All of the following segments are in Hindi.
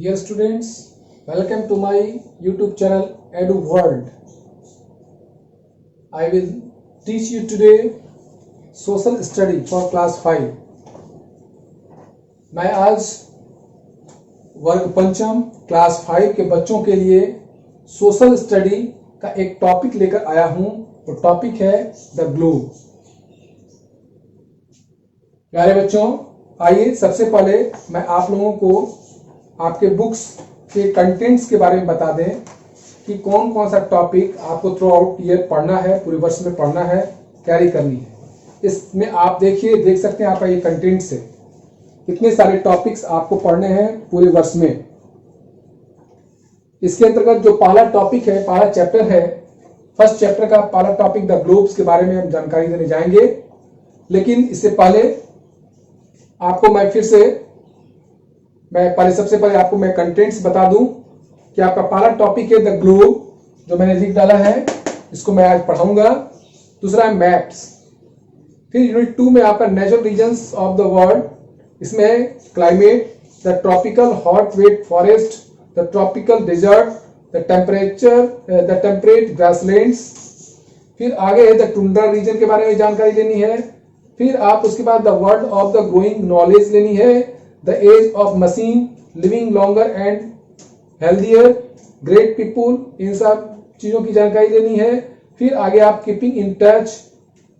Dear students, welcome to my YouTube channel Edu World. I will teach you today social study for class 5. मैं आज वर्ग पंचम क्लास 5 के बच्चों के लिए सोशल स्टडी का एक टॉपिक लेकर आया हूं। वो टॉपिक है द ग्लोब। प्यारे बच्चों, आइए सबसे पहले मैं आप लोगों को आपके बुक्स के कंटेंट्स के बारे में बता दें कि कौन कौन सा टॉपिक आपको थ्रू आउट ईयर पढ़ना है, पूरे वर्ष में पढ़ना है, कैरी करनी है। इसमें आप देख सकते हैं आपका ये कंटेंट्स है, कितने सारे टॉपिक्स आपको पढ़ने हैं पूरे वर्ष में। इसके अंतर्गत जो पहला टॉपिक है, पहला चैप्टर है, फर्स्ट चैप्टर का पहला टॉपिक द ग्लोब्स के बारे में हम जानकारी देने जाएंगे। लेकिन इससे पहले आपको सबसे पहले आपको मैं कंटेंट्स बता दूं कि आपका पहला टॉपिक है द ग्लोब, जो मैंने लिख डाला है, इसको मैं आज पढ़ाऊंगा। दूसरा है मैप्स। फिर यूनिट 2 में आपका natural regions of the world, इसमें climate, the tropical hot wet forest, the tropical desert, the temperate grasslands. फिर आगे है द टुंड्रा रीजन के बारे में जानकारी लेनी है। फिर आप उसके बाद the world of the growing knowledge लेनी है, the age of machine, living longer and healthier, great people, इन सब चीजों की जानकारी लेनी है। फिर आगे आप keeping in touch,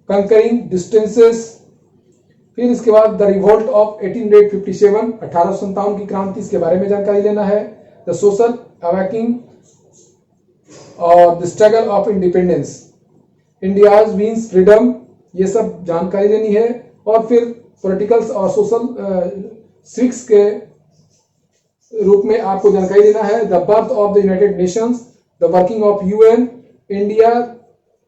conquering distances. फिर इसके बाद द रिवोल्ट ऑफ 1857, 1857 की क्रांति, इसके बारे में जानकारी लेना है। द सोशल अवेकिंग और the struggle of independence, India's means freedom, ये सब जानकारी लेनी है। और फिर पॉलिटिकल्स और सोशल सिक्स के रूप में आपको जानकारी देना है। The birth of the United Nations, the working of UN, India,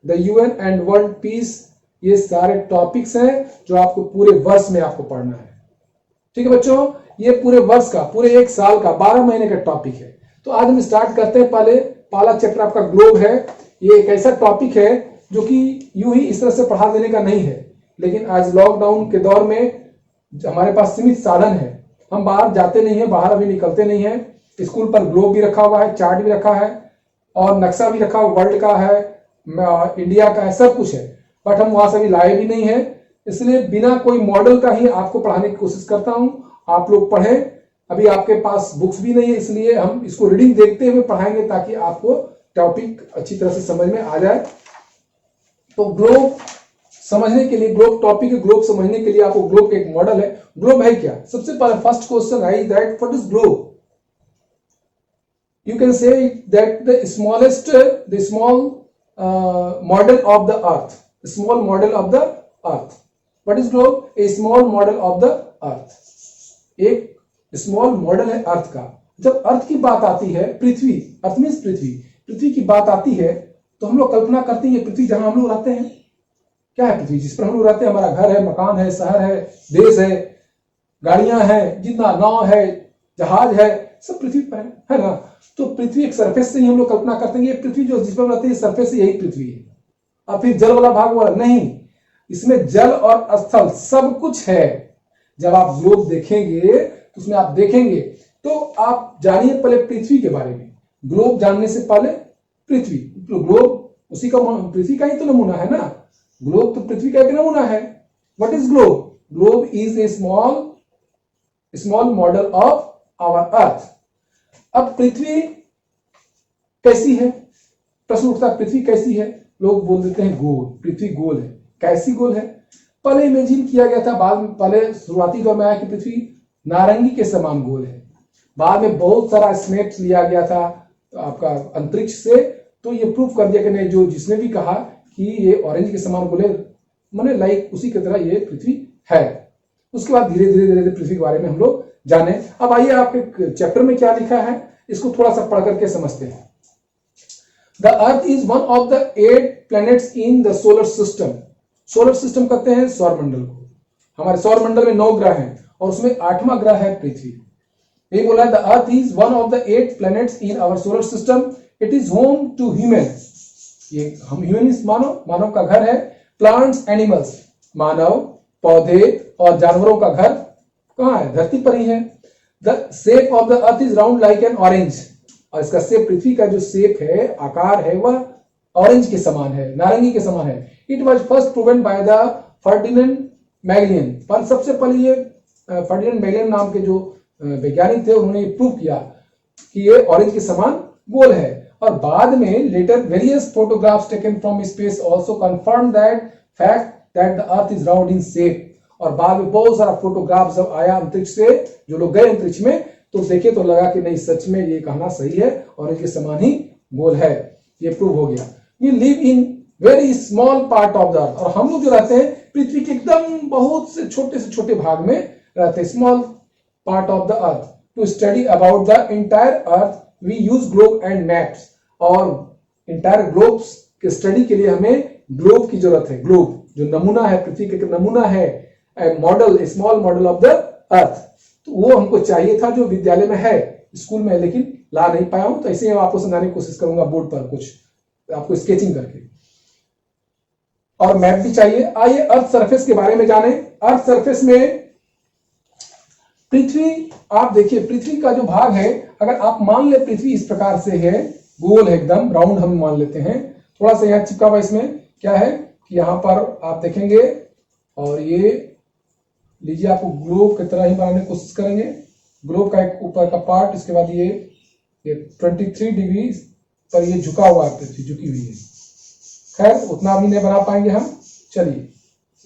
the UN and world peace. ये सारे टॉपिक्स हैं जो आपको पूरे वर्ष में आपको पढ़ना है। ठीक है बच्चों, ये पूरे वर्ष का, पूरे एक साल का, 12 महीने का टॉपिक है। तो आज हम स्टार्ट करते हैं। पहला चैप्टर आपका ग्लोब है। ये एक ऐसा टॉपिक है जो कि यूं ही इस तरह से पढ़ा देने का नहीं है, लेकिन आज लॉकडाउन के दौर में हमारे पास सीमित साधन है, हम बाहर जाते नहीं है, बाहर अभी निकलते नहीं है। स्कूल पर ग्लोब भी रखा हुआ है, चार्ट भी रखा है और नक्शा भी रखा हुआ, वर्ल्ड का है, इंडिया का है, सब कुछ है, बट हम वहां से भी लाए भी नहीं है। इसलिए बिना कोई मॉडल का ही आपको पढ़ाने की कोशिश करता हूं। आप लोग पढ़ें। अभी आपके पास बुक्स भी नहीं है, इसलिए हम इसको रीडिंग देखते हुए पढ़ाएंगे ताकि आपको टॉपिक अच्छी तरह से समझ में आ जाए। तो ग्लोब समझने के लिए, ग्लोब टॉपिक, ग्लोब समझने के लिए आपको ग्लोब का एक मॉडल है। ग्लोब है क्या? सबसे पहले फर्स्ट क्वेश्चन है that what is globe? You can say that the small model of the earth, small model of the earth. What is globe? A small model of the earth. एक स्मॉल मॉडल है अर्थ का। जब अर्थ की बात आती है, पृथ्वी, अर्थ मीन्स पृथ्वी की बात आती है, तो हम लोग कल्पना करते हैं पृथ्वी जहां हम लोग रहते हैं। क्या है पृथ्वी? जिस पर हम लोग रहते हैं, हमारा घर है, मकान है, शहर है, देश है, गाड़ियां हैं, जितना नाव है, जहाज है, सब पृथ्वी पर है ना। तो पृथ्वी एक सरफेस से ही हम लोग कल्पना करते हैं, ये पृथ्वी जो जिस पर रहते हैं, सरफेस से यही पृथ्वी है। और फिर जल वाला भाग वाला नहीं, इसमें जल और स्थल सब कुछ है। जब आप ग्लोब देखेंगे तो उसमें आप देखेंगे, तो आप जानिए पहले पृथ्वी के बारे में। ग्लोब जानने से पहले पृथ्वी, तो ग्लोब उसी का, पृथ्वी का ही तो नमूना है ना। ग्लोब तो पृथ्वी का एक नमूना है। What is globe? Globe is a small model of our earth. अब पृथ्वी कैसी है? प्रश्न उठता है, पृथ्वी कैसी है? लोग बोल देते हैं गोल, पृथ्वी गोल है। कैसी गोल है? पहले इमेजिन किया गया था, बाद में, पहले शुरुआती दौर में आया कि पृथ्वी नारंगी के समान गोल है। बाद में बहुत सारा स्नैप्स लिया गया था आपका अंतरिक्ष से, तो ये प्रूफ कर दिया कि नहीं, जो जिसने भी कहा कि ये ऑरेंज के समान गोल है, माने लाइक उसी की तरह ये पृथ्वी है। उसके बाद धीरे धीरे पृथ्वी के बारे में हम लोग जाने। अब आइए आपके चैप्टर में क्या लिखा है, इसको थोड़ा सा पढ़ करके समझते हैं। The earth is one of the 8 planets in the solar system. Solar system कहते हैं सौरमंडल को। हमारे सौरमंडल में 9 ग्रह हैं और उसमें 8वां ग्रह है पृथ्वी। ये बोला the earth is one of the 8 planets in our solar system. It is home to human. ये हम ह्यूमन मानव का घर है। प्लांट्स, एनिमल्स, मानव, पौधे और जानवरों का घर कहाँ है? धरती पर ही है। The shape of the earth is round like an orange, और इसका शेप, पृथ्वी का जो शेप है, आकार है, वह ऑरेंज के समान है, नारंगी के समान है। It was first proven by the Ferdinand Magellan, पर सबसे पहले ये फर्डिनेंड मैगलियन नाम के जो वैज्ञानिक थे, उन्होंने प्रूव किया कि ये ऑरेंज के समान गोल है। और बाद में later various photographs taken from space also confirm that fact that the earth is round in shape. और बाद में बहुत सारा फोटोग्राफ जब आया अंतरिक्ष से, जो लोग गए अंतरिक्ष में, तो देखे तो लगा कि नहीं, सच में ये कहना सही है, ऑरेंज के समान ही गोल है, ये प्रूव हो गया। We live in very small part of the earth, और हम लोग जो रहते हैं पृथ्वी के एकदम बहुत से छोटे भाग में रहते हैं, small part of the earth. To study about the entire earth we use globe and maps, और इंटायर ग्लोब्स के स्टडी के लिए हमें ग्लोब की जरूरत है। ग्लोब जो नमूना है, पृथ्वी का नमूना है, model, small model of the earth, तो वो हमको चाहिए था, जो विद्यालय में है, स्कूल में, लेकिन ला नहीं पाया हूं। तो ऐसे ही आपको समझाने की कोशिश करूंगा बोर्ड पर, कुछ आपको स्केचिंग करके, और मैप भी चाहिए। आइए अर्थ सरफेस के बारे में जाने। अर्थ सरफेस में पृथ्वी, आप देखिए पृथ्वी का जो भाग है, अगर आप मान ले पृथ्वी इस प्रकार से है, गोल है, एकदम राउंड हम मान लेते हैं, थोड़ा सा यहाँ चिपका हुआ, इसमें क्या है कि यहाँ पर आप देखेंगे, और ये लीजिए, आपको ग्लोब की तरह ही बनाने की कोशिश करेंगे। ग्लोब का एक ऊपर का पार्ट, इसके बाद ये 23 डिग्री पर ये झुका हुआ है, पृथ्वी झुकी हुई है। खैर उतना भी नहीं बना पाएंगे हम, चलिए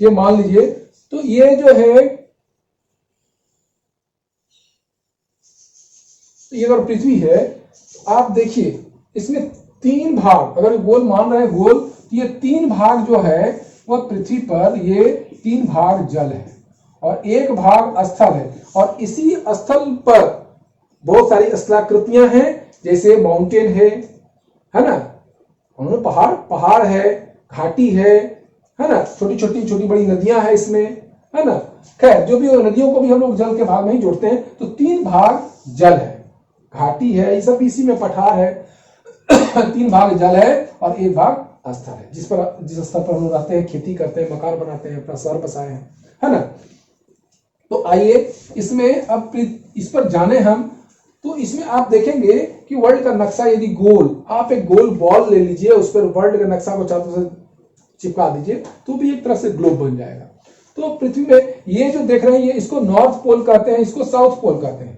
ये मान लीजिए। तो ये जो है, तो ये अगर पृथ्वी है, आप देखिए इसमें 3 भाग, अगर गोल मान रहे हैं गोल, तो ये 3 भाग जो है वह पृथ्वी पर, ये 3 भाग जल है और 1 भाग स्थल है। और इसी स्थल पर बहुत सारी स्थलाकृतियां हैं, जैसे माउंटेन है ना, उन्होंने पहाड़ है, घाटी है ना, छोटी बड़ी नदियां हैं इसमें, है ना। खैर जो भी हो, नदियों को भी हम लोग जल के भाग में ही जोड़ते हैं। तो 3 भाग जल है, घाटी है, ये सब इसी में पठार है। 3 भाग जल है और 1 भाग स्थल है, जिस स्तर पर हम लोग रहते हैं, खेती करते हैं, मकान बनाते हैं, अपना शहर बसाए हैं, है ना। तो आइए इसमें अब इस पर जाने हम। तो इसमें आप देखेंगे कि वर्ल्ड का नक्शा, यदि गोल, आप एक गोल बॉल ले लीजिए, उस पर वर्ल्ड का नक्शा को चारों से चिपका दीजिए, तो भी एक तरह से ग्लोब बन जाएगा। तो पृथ्वी में ये जो देख रहे हैं, ये इसको नॉर्थ पोल कहते हैं, इसको साउथ पोल कहते हैं,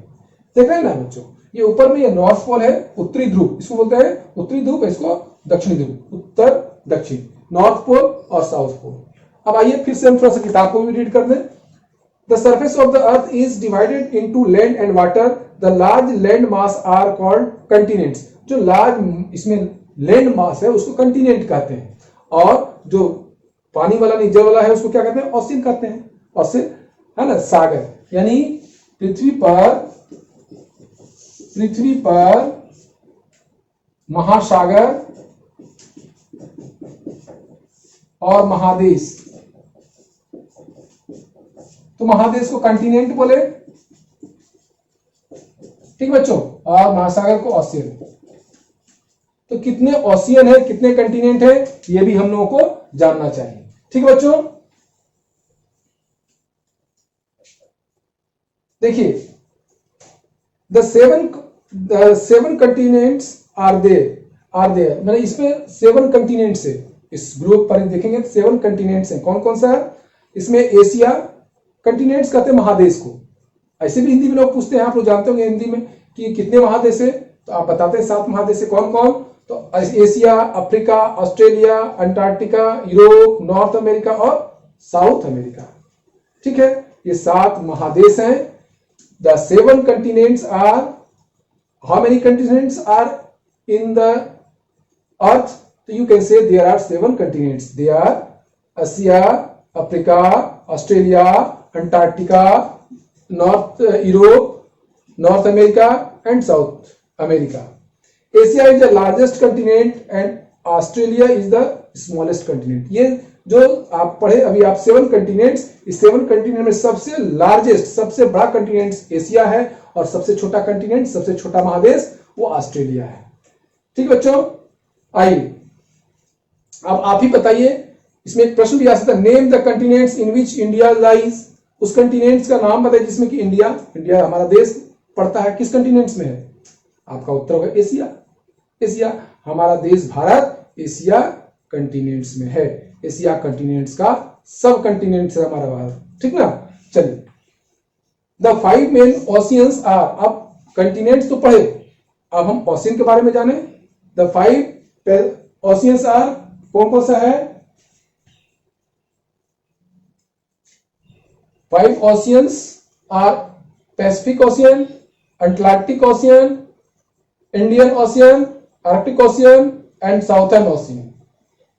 देख रहे हैं ना बच्चों। ये ऊपर में ये नॉर्थ पोल है, उत्तरी ध्रुव इसको बोलते हैं, उत्तरी ध्रुव, इसको दक्षिणी ध्रुव, उत्तर दक्षिण, नॉर्थ पोल और साउथ पोल। अब आइए फिर से हम थोड़ा सा किताब को भी रीड कर दें। The surface of the earth is divided into land and water. The large land mass are called continents. जो large इसमें land mass है, उसको continent कहते हैं, और जो पानी वाला नहीं, जल वाला है, उसको क्या कहते हैं? ओशियन कहते हैं। ओशियन है ना, सागर। यानी पृथ्वी पर महासागर और महादेश, तो महादेश को कंटिनेंट बोले, ठीक बच्चों, और महासागर को ओशियन। तो कितने ओशियन है, कितने कंटिनेंट है, ये भी हम लोगों को जानना चाहिए, ठीक बच्चों। देखिए, the seven continents are there, मैंने इसमें 7 कंटिनेंट्स है, इस ग्रुप पर देखेंगे 7 कंटिनेंट्स हैं। कौन कौन सा है इसमें? एशिया, कंटिनेंट्स कहते हैं महादेश को। ऐसे भी हिंदी में लोग पूछते हैं, आप लोग जानते होंगे हिंदी में कि कितने महादेश है, तो आप बताते हैं 7 महादेश है। कौन कौन? तो Asia, Africa, Australia, Antarctica, Europe, North America और साउथ अमेरिका, ठीक है, ये 7 महादेश हैं। The 7 continents are, how many continents are in the earth? तो you can say there are 7 continents, they are Asia, Africa, Australia, Antarctica, North Europe, North America and South America. Asia is the largest continent and Australia is the smallest continent. ये जो आप पढ़े अभी आप 7 कंटिनेंट्स, इस 7 कंटिनेंट में सबसे लार्जेस्ट, सबसे बड़ा कंटिनेंट एशिया है, और सबसे छोटा कंटिनेंट, सबसे छोटा महादेश वो ऑस्ट्रेलिया है, ठीक बच्चों। आइए अब आप ही बताइए, इसमें एक प्रश्न भी आ सकता है, name the continents in which India lies. उस कंटिनेंट्स का नाम बताइए जिसमें कि इंडिया हमारा देश पड़ता है, किस कंटिनेंट्स में है? आपका उत्तर होगा एशिया। एशिया, हमारा देश भारत एशिया कंटिनेंट्स में है। एशिया कंटिनेंट्स का सब कंटिनेंट्स है हमारा भारत, ठीक ना। चलिए, द 5 मेन ओशियंस आर, अब कंटिनेंट्स तो पढ़े, अब हम ओशियन के बारे में जाने। द 5 ओशियंस आर, कौन कौन सा है? 5 oceans are Pacific Ocean, Atlantic Ocean, Indian Ocean, Arctic Ocean and Southern Ocean.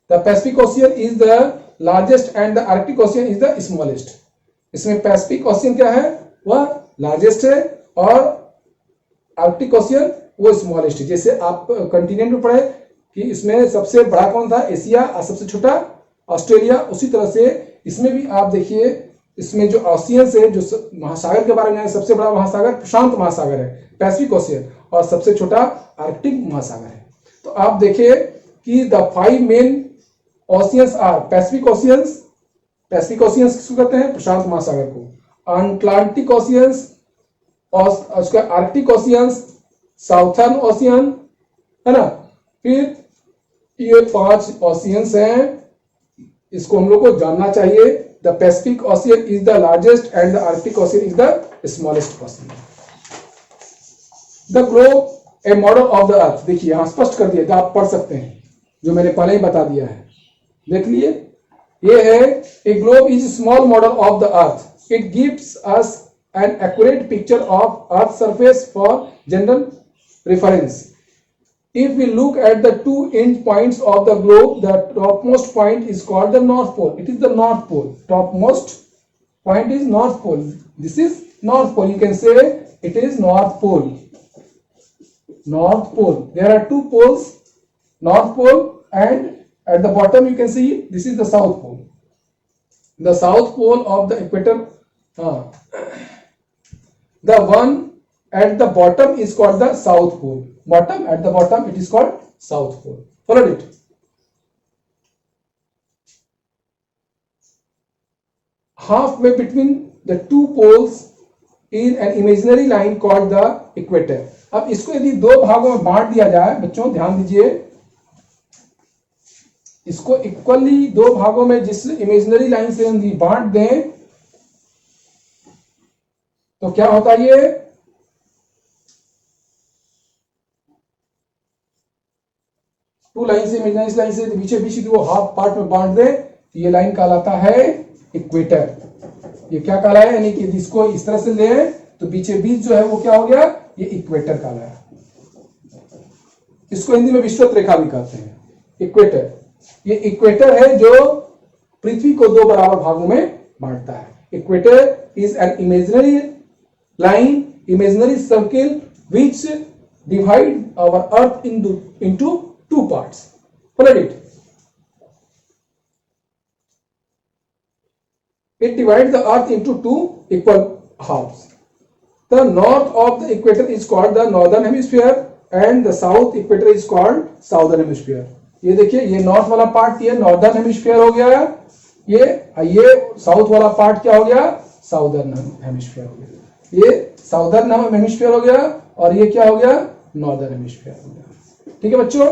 The Pacific Ocean is the largest and the Arctic Ocean is the smallest. इसमें पैसिफिक ओशियन क्या है? वह लार्जेस्ट है और आर्कटिक ओशियन वो स्मॉलेस्ट है। जैसे आप कंटिनेंट में पढ़े कि इसमें सबसे बड़ा कौन था? एशिया, और सबसे छोटा ऑस्ट्रेलिया। उसी तरह से इसमें भी आप देखिए, इसमें जो ओशियंस है, जो महासागर के बारे में, सबसे बड़ा महासागर प्रशांत महासागर है, पैसिफिक ओशियन, और सबसे छोटा आर्कटिक महासागर है। तो आप देखिए कि the 5 main oceans are Pacific oceans. Pacific oceans किसको कहते हैं? प्रशांत महासागर को। अटलांटिक ओशियंस और उसका आर्कटिक ओशियंस, साउथर्न ओशियन, है ना। फिर ये 5 ओशियंस हैं, इसको हम लोग को जानना चाहिए। The Pacific ocean is the largest and the Arctic ocean is the smallest ocean. The globe A model of the अर्थ, देखिए यहां स्पष्ट कर दिया, आप पढ़ सकते हैं, जो मैंने पहले ही बता दिया है, देख लिए। ये है, ए globe is small model of the earth, it gives us an accurate picture of earth's surface for general reference. If we look at the 2 end points of the globe, the topmost point is called the north pole. It is the north pole. Topmost point is north pole. This is north pole. You can say it is north pole. North pole. There are 2 poles, north pole, and at the bottom you can see this is the south pole. The south pole of the equator. The one at the bottom is called the south pole. Bottom, at the bottom it is called south pole. Followed it. Halfway between the 2 poles is an imaginary line called the equator. अब इसको यदि 2 भागों में बांट दिया जाए, बच्चों ध्यान दीजिए, इसको इक्वली 2 भागों में जिस इमेजिनरी लाइन से हम बांट दें, तो क्या होता है? ये 2 लाइन से, इमेजिनरी लाइन से बीचे बीच वो हाफ पार्ट में बांट दे, तो ये लाइन कहलाता है इक्वेटर। ये क्या कहला है? यानी कि इसको इस तरह से ले तो बीचे बीच जो है वो क्या हो गया? ये इक्वेटर कहला है। इसको हिंदी में विषुवत रेखा भी कहते हैं, इक्वेटर। ये इक्वेटर है जो पृथ्वी को 2 बराबर भागों में बांटता है। Equator is an imaginary line, imaginary circle which divide our earth into 2 parts. Follow it. It divides the earth into 2 equal halves. The north of the equator is called the northern hemisphere and the south equator is called southern hemisphere. ये देखिए, ये नॉर्थ वाला पार्ट ये नॉर्दर्न हेमिस्फीयर हो गया, ये साउथ वाला पार्ट क्या हो गया? साउदर्न हेमिस्फीयर हो गया। ये साउदर्न हेमिस्फीयर हो गया और ये क्या हो गया? नॉर्दर्न हेमिस्फीयर हो गया। ठीक है बच्चों।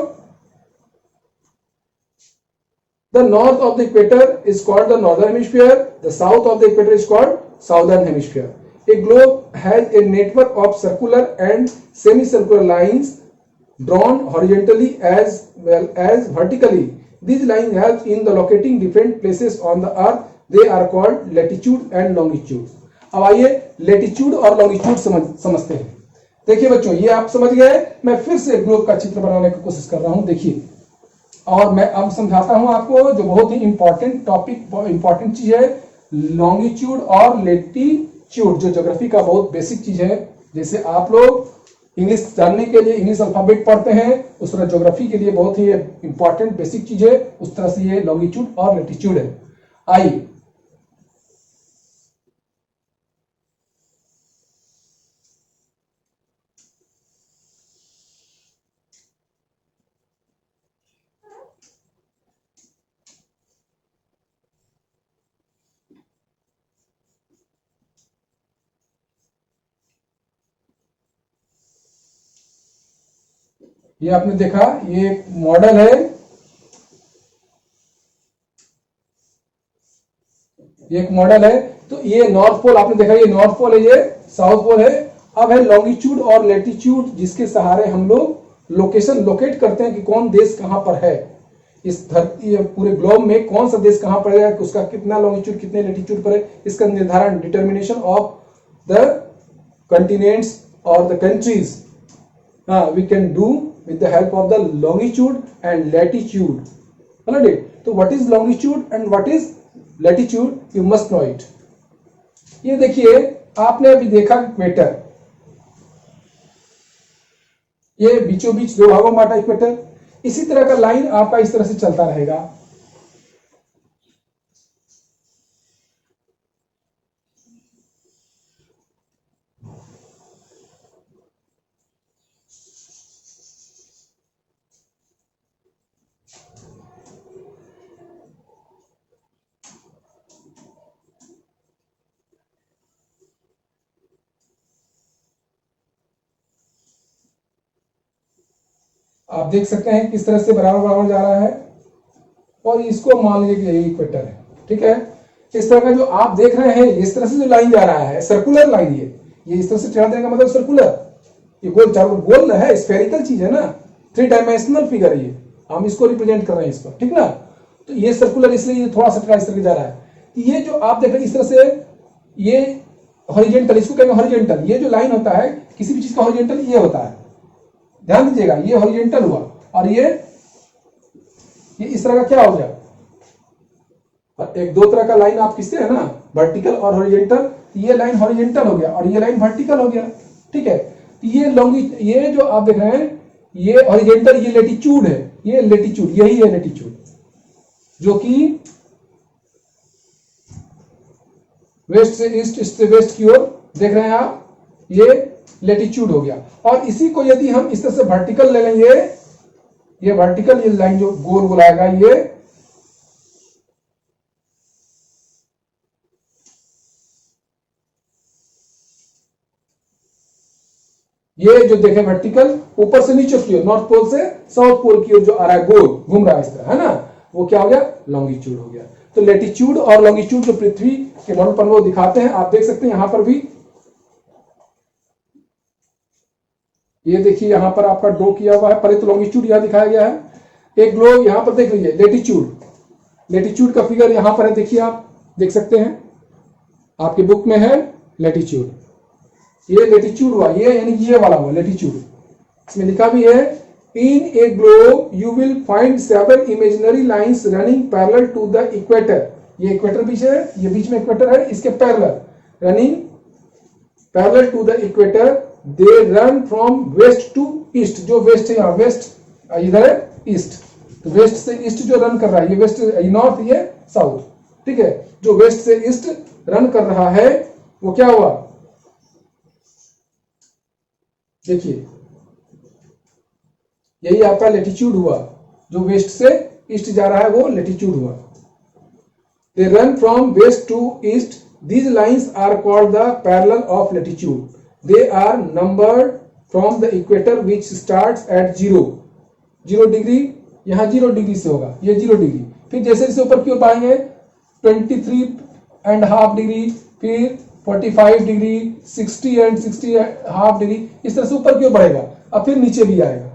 The north of the equator is called the northern hemisphere, the south of the equator is called southern hemisphere. A globe has a network of circular and semi circular lines drawn horizontally as well as vertically. These lines help in the locating different places on the earth. They are called latitude and longitude. अब आइए लेटीट्यूड और लॉन्गिट्यूड समझते हैं। देखिए बच्चों, ये आप समझ गए। मैं फिर से ग्लोब का चित्र बनाने की कोशिश कर रहा हूं, देखिए। और मैं अब समझाता हूं आपको जो बहुत ही इंपॉर्टेंट टॉपिक, इंपॉर्टेंट चीज है, लॉन्गिट्यूड और लेटीट्यूड, जो ज्योग्राफी का बहुत बेसिक चीज है। जैसे आप लोग इंग्लिश जानने के लिए इंग्लिश अल्फाबेट पढ़ते हैं, उस तरह ज्योग्राफी के लिए बहुत ही इंपॉर्टेंट बेसिक चीज है, उस तरह से ये लॉन्गिट्यूड और लेटीट्यूड है। आइए, ये आपने देखा, ये एक मॉडल है, ये एक मॉडल है। तो ये नॉर्थ पोल आपने देखा, ये नॉर्थ पोल है, ये साउथ पोल है। अब है लॉन्गिट्यूड और लैटिट्यूड, जिसके सहारे हम लोग लोकेशन लोकेट करते हैं कि कौन देश कहां पर है, इस धरती पूरे ग्लोब में कौन सा देश कहां पर है, उसका कितना लॉन्गिट्यूड कितने लैटिट्यूड पर है, इसका निर्धारण, डिटर्मिनेशन ऑफ द कंटिनेंट्स और the countries we can do with the help of the longitude and latitude. Alright, so what is longitude and what is latitude? You must know it. ये देखिए, आपने अभी देखा इक्वेटर, ये बीचों बीच दो भागों में बांटा इक्वेटर। इसी तरह का लाइन आपका इस तरह से चलता रहेगा। आप देख सकते हैं किस तरह से बराबर बराबर जा रहा है, और इसको मान लीजिए कि यही इक्वेटर है। ठीक है, इस तरह का जो आप देख रहे हैं, इस तरह से जो लाइन जा रहा है, सर्कुलर लाइन, ये इस तरह से टेढ़ा देने का मतलब सर्कुलर, ये गोल चारों गोल है, स्फेरिकल चीज है ना, 3 डायमेंशनल फिगर है, ये हम इसको रिप्रेजेंट कर रहे हैं इस पर। ठीक ना, तो ये सर्कुलर इसलिए ये थोड़ा सा टेढ़ा इस तरह जा रहा है। ये जो आप देख रहे हैं इस तरह से, ये हॉरिजेंटल, इसको कहेंगे हॉरिजेंटल। ये जो लाइन होता है किसी भी चीज का हॉरिजेंटल ये होता है, ध्यान दीजिएगा, ये हॉरिजेंटल हुआ, और ये इस तरह का क्या हो गया, एक दो तरह का लाइन आप खींचते हैं ना, वर्टिकल और हॉरिजेंटल। ये लाइन हॉरिजेंटल हो गया और ये लाइन वर्टिकल हो गया। ठीक है, ये जो आप देख रहे हैं, ये हॉरिजेंटल, ये लैटिट्यूड है, ये लैटिट्यूड, यही है लैटिट्यूड, जो कि वेस्ट से ईस्ट, ईस्ट से वेस्ट की ओर देख रहे हैं आप, ये लैटिट्यूड हो गया। और इसी को यदि हम इस तरह से वर्टिकल ले लेंगे, ये वर्टिकल, ये लाइन जो गोल गोल आएगा, ये जो देखें वर्टिकल, ऊपर से नीचे की ओर, नॉर्थ पोल से साउथ पोल की ओर जो आ रहा है, गोल घूम रहा है इस तरह, है ना, वो क्या हो गया, लॉन्गिट्यूड हो गया। तो लैटिट्यूड और लॉन्गिट्यूड जो पृथ्वी के मॉडल पर वो दिखाते हैं, आप देख सकते हैं यहां पर भी, ये देखिए यहां पर आपका ड्रॉ किया हुआ है। पहले तो लॉन्गिट्यूड यहां दिखाया गया है, एक ग्लोब यहां पर देख लीजिए, लैटिट्यूड, लैटिट्यूड का फिगर यहां पर है, देखिए आप देख सकते हैं, आपके बुक में है लैटिट्यूड, ये लैटिट्यूड हुआ, ये यानी ये वाला हुआ लैटिट्यूड। इसमें लिखा भी है, in a globe you will find several imaginary lines running parallel to the equator. ये इक्वेटर बीच है, ये बीच में इक्वेटर है, इसके parallel, running parallel to the equator, they run from west to east. जो वेस्ट है यहाँ, वेस्ट इधर है ईस्ट, तो वेस्ट से ईस्ट जो रन कर रहा है, ये वेस्ट, नॉर्थ, ये साउथ। ठीक है, जो वेस्ट से ईस्ट रन कर रहा है, वो क्या हुआ, देखिए यही आपका लैटिट्यूड हुआ, जो वेस्ट से ईस्ट जा रहा है वो लैटिट्यूड हुआ। They run from west to east, these lines are called the parallel of latitude. They are numbered from the equator which starts at 0 degree, यहाँ 0 डिग्री से होगा, ये 0 डिग्री, फिर जैसे जैसे ऊपर की ओर बढ़ेंगे 23.5 डिग्री, फिर 45 डिग्री, 60 एंड 60.5 डिग्री, इस तरह से ऊपर की ओर बढ़ेगा, अब फिर नीचे भी आएगा।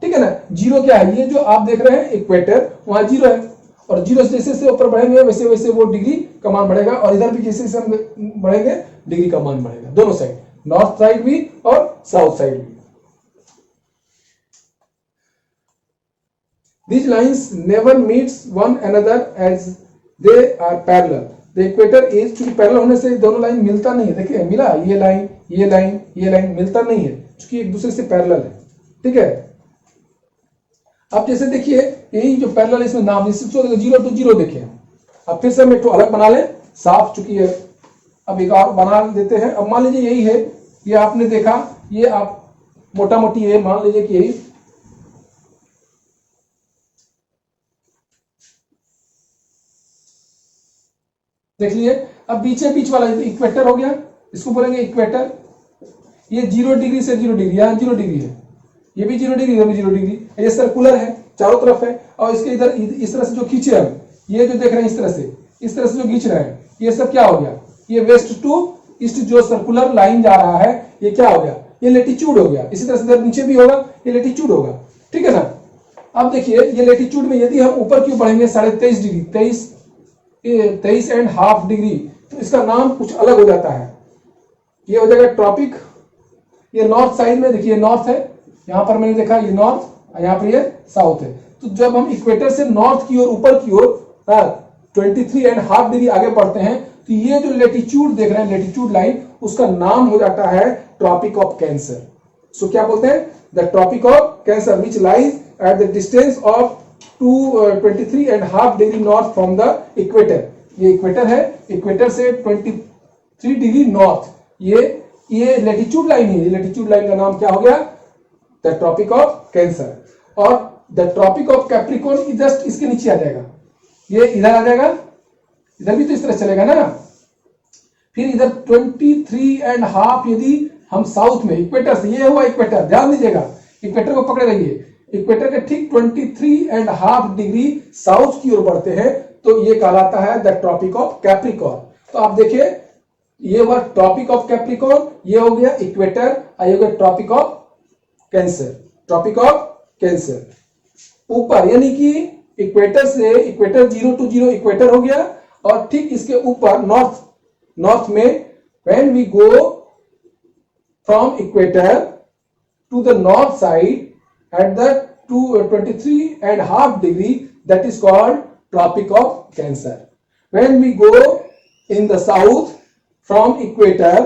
ठीक है ना, 0 क्या है, ये जो आप देख रहे हैं इक्वेटर, वहां 0 है, और 0 से जैसे ऊपर बढ़ेंगे वैसे वैसे वो डिग्री का मान बढ़ेगा, और इधर भी जैसे जैसे हम बढ़ेंगे डिग्री का मान बढ़ेगा, दोनों साइड, नॉर्थ साइड भी और साउथ साइड भी। These lines never meets one another as they are parallel. The equator is, चूंकि पैरेलल होने से दोनों लाइन मिलता नहीं है, देखिए मिला, ये लाइन ये लाइन ये लाइन मिलता नहीं है, चूंकि एक दूसरे से पैरेलल है। ठीक है, अब जैसे देखिए यही जो पैरेलल, इसमें नाम 0 to 0 देखिए। अब फिर से हम एक तो अलग बना लें, साफ, चुकी है, अब एक और बना देते हैं। अब मान लीजिए यही है, ये आपने देखा, ये आप मोटा मोटी है, मान लीजिए कि यही, देख लिए। अब बीचे बीच वाला इक्वेटर हो गया, इसको बोलेंगे इक्वेटर। ये 0 डिग्री से 0 डिग्री, यहाँ 0 डिग्री है, ये भी 0 डिग्री, ये भी 0 डिग्री। ये सर्कुलर है, चारों तरफ है, और इसके इधर इस तरह से जो खींचे हम, ये जो देख रहे हैं इस तरह से जो खींच रहे हैं, ये सब क्या हो गया, ये वेस्ट टू ईस्ट जो सर्कुलर लाइन जा रहा है, ये क्या हो गया, ये लेटीट्यूड हो गया। इसी तरह से इधर नीचे भी होगा, ये लेटीट्यूड होगा। ठीक है सर। अब देखिए ये लेटीट्यूड में यदि हम ऊपर क्यों बढ़ेंगे 23.5 डिग्री, 23.5 डिग्री, तो इसका नाम कुछ अलग हो जाता है। ये हो जाएगा ट्रॉपिक। ये नॉर्थ साइड में देखिए नॉर्थ है, यहां पर मैंने देखा ये नॉर्थ, यहाँ पर ये साउथ है। तो जब हम इक्वेटर से नॉर्थ की ओर, ऊपर की ओर 23.5 डिग्री आगे बढ़ते हैं, तो ये जो लेटीट्यूड देख रहे हैं, लेटीट्यूड लाइन, उसका नाम हो जाता है ट्रॉपिक ऑफ कैंसर। सो क्या बोलते हैं, the Tropic of Cancer which lies at the distance of 23.5 degree north from the equator. ये इक्वेटर है, इक्वेटर से 23 डिग्री नॉर्थ, ये लेटीट्यूड लाइन है। ये लेटीट्यूड लाइन का नाम क्या हो गया, द ट्रॉपिक ऑफ कैंसर। और the Tropic of Capricorn just इसके नीचे आ जाएगा, ये इधर आ जाएगा, इधर भी तो इस तरह चलेगा ना। फिर इधर 23.5 यदि हम साउथ में इक्वेटर से, ये हुआ इक्वेटर, ध्यान दीजिएगा, इक्वेटर को पकड़े रहिए, इक्वेटर के ठीक 23.5 डिग्री साउथ की ओर बढ़ते हैं, तो ये कहलाता है द ट्रॉपिक ऑफ कैप्रिकॉर्न। तो आप देखिए ये हुआ ट्रॉपिक ऑफ कैप्रिकॉर्न, ये हो गया इक्वेटर, ये हो गया Tropic of Cancer. Tropic of Cancer ऊपर, यानी कि इक्वेटर से, इक्वेटर 0 to 0 इक्वेटर हो गया, और ठीक इसके ऊपर नॉर्थ में when we go from equator to the north side at the 23.5 degree, that is called Tropic of Cancer. When we go in the south from equator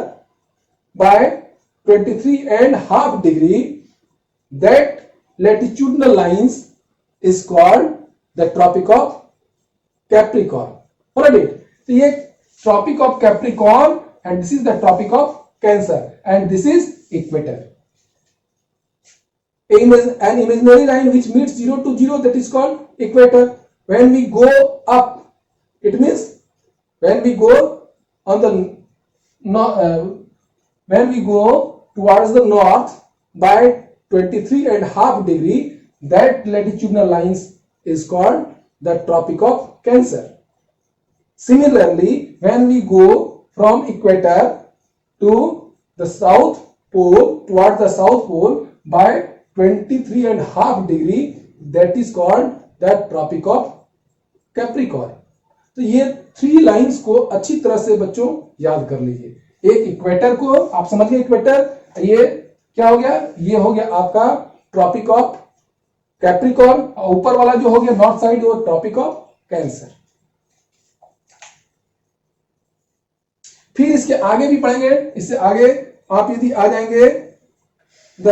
by 23.5 degree, that latitudinal lines is called the tropic of Capricorn. Alright, so ये tropic of Capricorn and this is the tropic of Cancer and this is equator. An imaginary line which meets 0 to 0, that is called equator. When we go up, it means when we go on the when we go towards the north by 23.5 degree, that latitudinal lines is called the tropic of Cancer. Similarly, when we go from equator to the south pole, towards the south pole by 23.5 degree, that is called the tropic of Capricorn. तो ये 3 लाइंस को अच्छी तरह से बच्चों याद कर लीजिए। एक इक्वेटर को आप समझ गए, इक्वेटर ये क्या हो गया, ये हो गया आपका ट्रॉपिक ऑफ कैप्रिकॉर्न, और ऊपर वाला जो हो गया नॉर्थ साइड वो ट्रॉपिक ऑफ कैंसर। फिर इसके आगे भी पढ़ेंगे, इससे आगे आप यदि आ जाएंगे द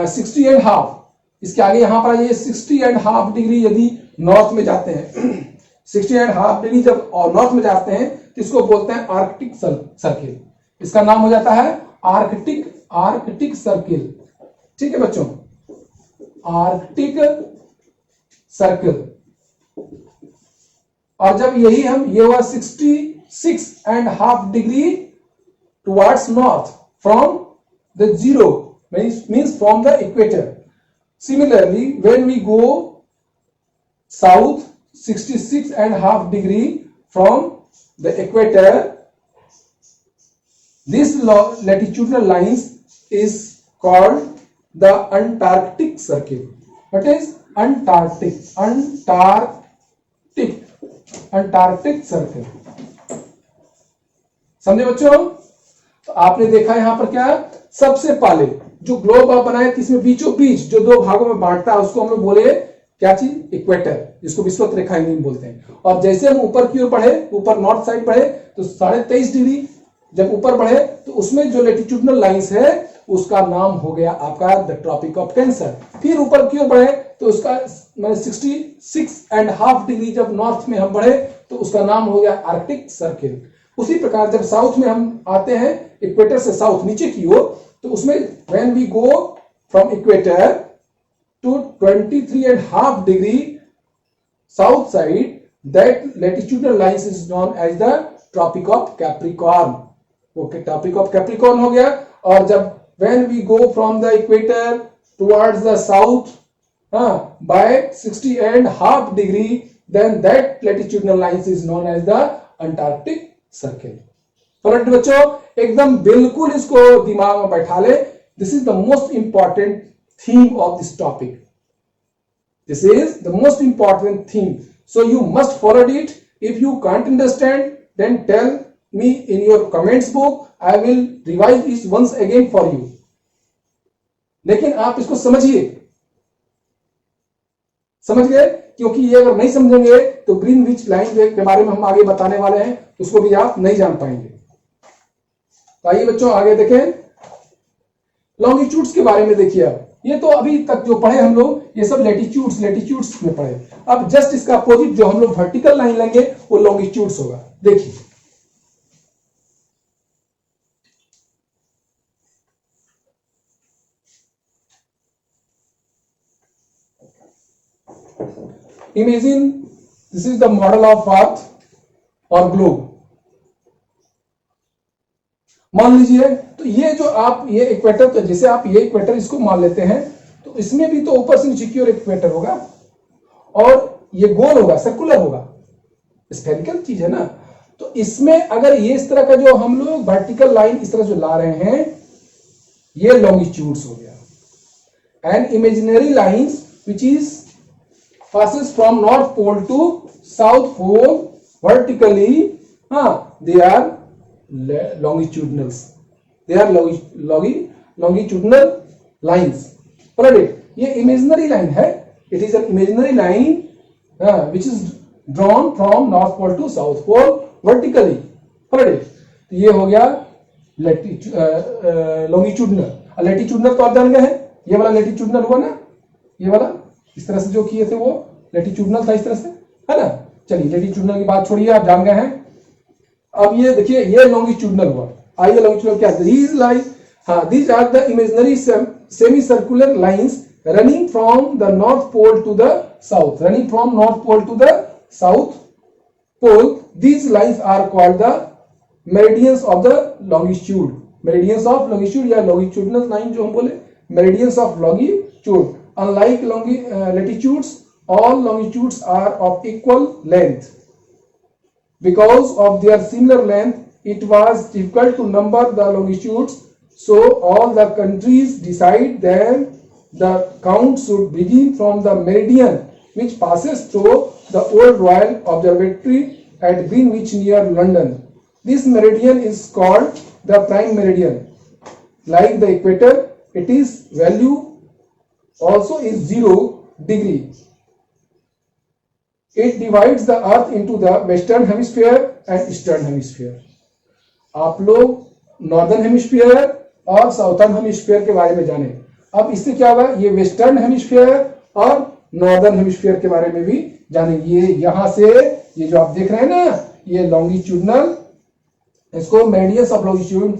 60.5, इसके आगे यहां पर ये 60.5 डिग्री यदि नॉर्थ में जाते हैं 60.5 डिग्री जब नॉर्थ में जाते हैं तो इसको बोलते हैं आर्कटिक सर्किल। इसका नाम हो जाता है आर्कटिक सर्किल। ठीक है बच्चों, आर्कटिक सर्किल। और जब यही हम, ये हुआ 66.5 degree towards north from the 0 means from the equator. Similarly when we go south 66.5 degree from the equator, this latitudinal lines is called the Antarctic Circle. What is Antarctic Circle? समझे बच्चों? तो आपने देखा यहां पर क्या, सबसे पहले जो ग्लोब आप बनाए इसमें बीचों बीच जो 2 भागों में बांटता है उसको हम लोग बोले क्या चीज, इक्वेटर, जिसको विषुवत रेखा हिंदी में बोलते हैं। और जैसे हम ऊपर की ओर बढ़े, ऊपर नॉर्थ साइड बढ़े, तो 23.5 डिग्री जब ऊपर बढ़े तो उसमें जो लेटिट्यूडनल लाइंस है उसका नाम हो गया आपका द ट्रॉपिक ऑफ कैंसर। फिर ऊपर की ओर बढ़े तो उसका 66.5 डिग्री जब नॉर्थ में हम बढ़े तो उसका नाम हो गया आर्कटिक सर्किल। उसी प्रकार जब साउथ में हम आते हैं, इक्वेटर से साउथ नीचे की ओर, तो उसमें when we go from equator to 23.5 degree south side, that latitudinal lines is known as the tropic of Capricorn. Okay, tropic of Capricorn हो गया। और जब when we go from the equator towards the south by 60.5 degree, then that latitudinal lines is known as the Antarctic Circle. तो बच्चों एकदम बिल्कुल इसको दिमाग में बैठा ले. This is the most important theme of this topic. This is the most important thing. So you must follow it. If you can't understand, then tell me in your comments book. I will revise it once again for you. लेकिन आप इसको समझिए, समझ गए? क्योंकि ये अगर नहीं समझेंगे तो ग्रीनविच लाइन के बारे में हम आगे बताने वाले हैं, उसको भी आप नहीं जान पाएंगे. तो आइए बच्चों आगे देखें. लॉन्गिट्यूड्स के बारे में देखिए. अब ये तो अभी तक जो पढ़े हम लोग, ये सब लेटिट्यूड्स में पढ़े. अब जस्ट इसका अपोजिट जो हम लोग वर्टिकल लाइन लेंगे वो लॉन्गिट्यूड्स होगा. देखिए imagine this is the model of earth और ग्लोब. मान लीजिए तो ये जो आप ये इक्वेटर, तो जैसे आप ये इक्वेटर इसको मान लेते हैं तो इसमें भी तो ऊपर से नीचे की ओर इक्वेटर होगा और ये गोल होगा, सर्कुलर होगा, स्फेरिकल चीज है ना. तो इसमें अगर ये इस तरह का जो हम लोग वर्टिकल लाइन इस तरह जो ला रहे हैं, ये लॉन्गिट्यूड्स हो गया. And imaginary lines which is passes from north pole to south pole vertically, they are longitudinals. They are longitudinal lines. Alright, ये imaginary line है. It is an imaginary line which is drawn from north pole to south pole vertically. Alright, तो ये हो गया longitudinal. latitudinal तो आप जान गए हैं, ये वाला latitudinal हुआ ना, ये वाला इस तरह से जो किए थे वो लेटिट्यूडनल था, इस तरह से है ना. चलिए लेटिट्यूडनल की बात छोड़िए, आप जान गए हैं. अब ये देखिए ये लॉन्गिट्यूडनल हुआ. आइए लॉन्गिट्यूडनल क्या, these line, these are the imaginary semi circular lines running from the north pole to the south. Running from north pole to the south pole, these lines are called the meridians of the longitude. Meridians of longitude या लॉन्गिट्यूडनल लाइन जो हम बोले, meridians of longitude. Unlike latitudes, all longitudes are of equal length. Because of their similar length, it was difficult to number the longitudes. So all the countries decide that the count should begin from the meridian which passes through the Old Royal Observatory at Greenwich near London. This meridian is called the prime meridian. Like the equator, it is value also is 0 degree. It divides the earth into the western hemisphere and eastern hemisphere. आप लोग नॉर्दर्न हेमिस्फीयर और साउथर्न हेमिस्फीयर के बारे में जाने. अब इससे क्या होगा, ये वेस्टर्न हेमिस्फीयर और नॉर्दर्न हेमिस्फीयर के बारे में भी जानेंगे. ये यहां से ये जो आप देख रहे हैं ना, ये लॉन्गिट्यूडनल, इसको meridians of longitude,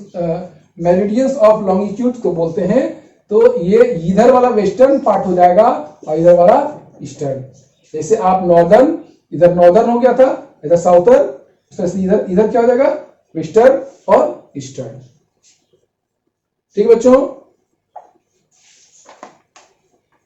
meridians of longitude को बोलते हैं. तो ये इधर वाला वेस्टर्न पार्ट हो जाएगा और इधर वाला ईस्टर्न. जैसे आप नॉर्दर्न, इधर नॉर्दर्न हो गया था, इधर साउथर्न, इधर इधर क्या हो जाएगा, वेस्टर्न और ईस्टर्न. ठीक है बच्चों.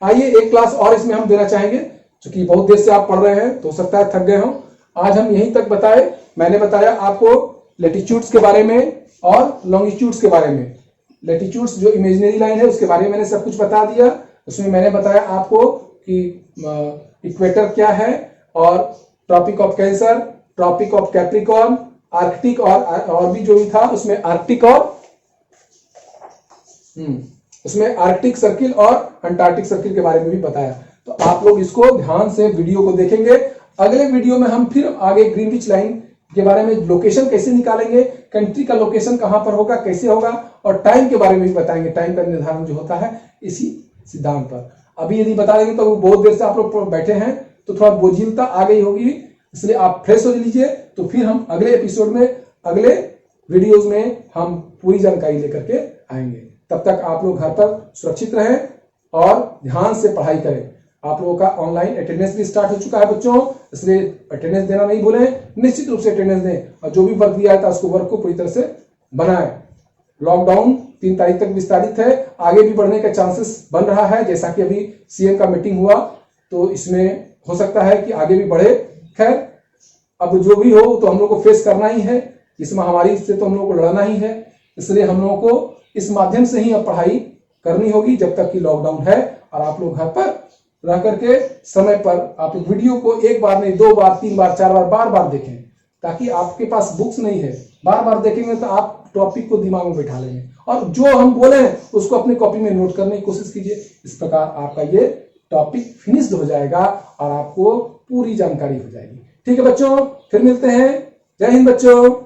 आइए एक क्लास और इसमें हम देना चाहेंगे, क्योंकि बहुत देर से आप पढ़ रहे हैं तो हो सकता है थक गए हो. आज हम यहीं तक बताए. मैंने बताया आपको लेटिट्यूड्स के बारे में और लॉन्गिट्यूड्स के बारे में. लेटिट्यूड्स जो इमेजिनरी लाइन है उसके बारे में मैंने सब कुछ बता दिया. उसमें मैंने बताया आपको कि इक्वेटर क्या है, और Tropic of Cancer, Tropic of Capricorn, Arctic और भी जो भी था उसमें आर्कटिक और उसमें आर्कटिक सर्किल और अंटार्कटिक सर्किल के बारे में भी बताया. तो आप लोग इसको ध्यान से वीडियो को देखेंगे. अगले वीडियो में हम फिर आगे ग्रीनविच लाइन के बारे में, लोकेशन कैसे निकालेंगे, कंट्री का लोकेशन कहां पर होगा, कैसे होगा, और टाइम के बारे में भी बताएंगे. टाइम का निर्धारण जो होता है इसी सिद्धांत पर. अभी यदि बता देंगे तो बहुत देर से आप लोग बैठे हैं तो थोड़ा बोझिलता आ गई होगी, इसलिए आप फ्रेश हो लीजिए. तो फिर हम अगले एपिसोड में, अगले वीडियोज में हम पूरी जानकारी लेकर के आएंगे. तब तक आप लोग घर पर सुरक्षित रहें और ध्यान से पढ़ाई करें. आप लोगों का ऑनलाइन अटेंडेंस भी स्टार्ट हो चुका है बच्चों, इसलिए अटेंडेंस देना नहीं भूलें. निश्चित रूप से अटेंडेंस दें और जो भी वर्क दिया था उसको वर्क को पूरी तरह से बनाएं. लॉकडाउन 3 तारीख तक विस्तारित है, आगे भी बढ़ने का चांसेस बन रहा है। जैसा कि अभी सीएम का मीटिंग हुआ तो इसमें हो सकता है कि आगे भी बढ़े। खैर, अब जो भी हो तो हम लोग को फेस करना ही है, इस महामारी से तो हम लोग को लड़ना ही है। इसलिए हम लोगों को इस माध्यम से ही अब पढ़ाई करनी होगी जब तक कि लॉकडाउन है। और आप लोग घर पर रह करके समय पर आप वीडियो को 1 बार नहीं 2 बार 3 बार 4 बार बार बार देखें, ताकि आपके पास बुक्स नहीं है, बार बार देखेंगे तो आप टॉपिक को दिमाग में बैठा लेंगे और जो हम बोले हैं उसको अपनी कॉपी में नोट करने की कोशिश कीजिए। इस प्रकार आपका ये टॉपिक फिनिश्ड हो जाएगा और आपको पूरी जानकारी हो जाएगी। ठीक है बच्चों, फिर मिलते हैं। जय हिंद बच्चों।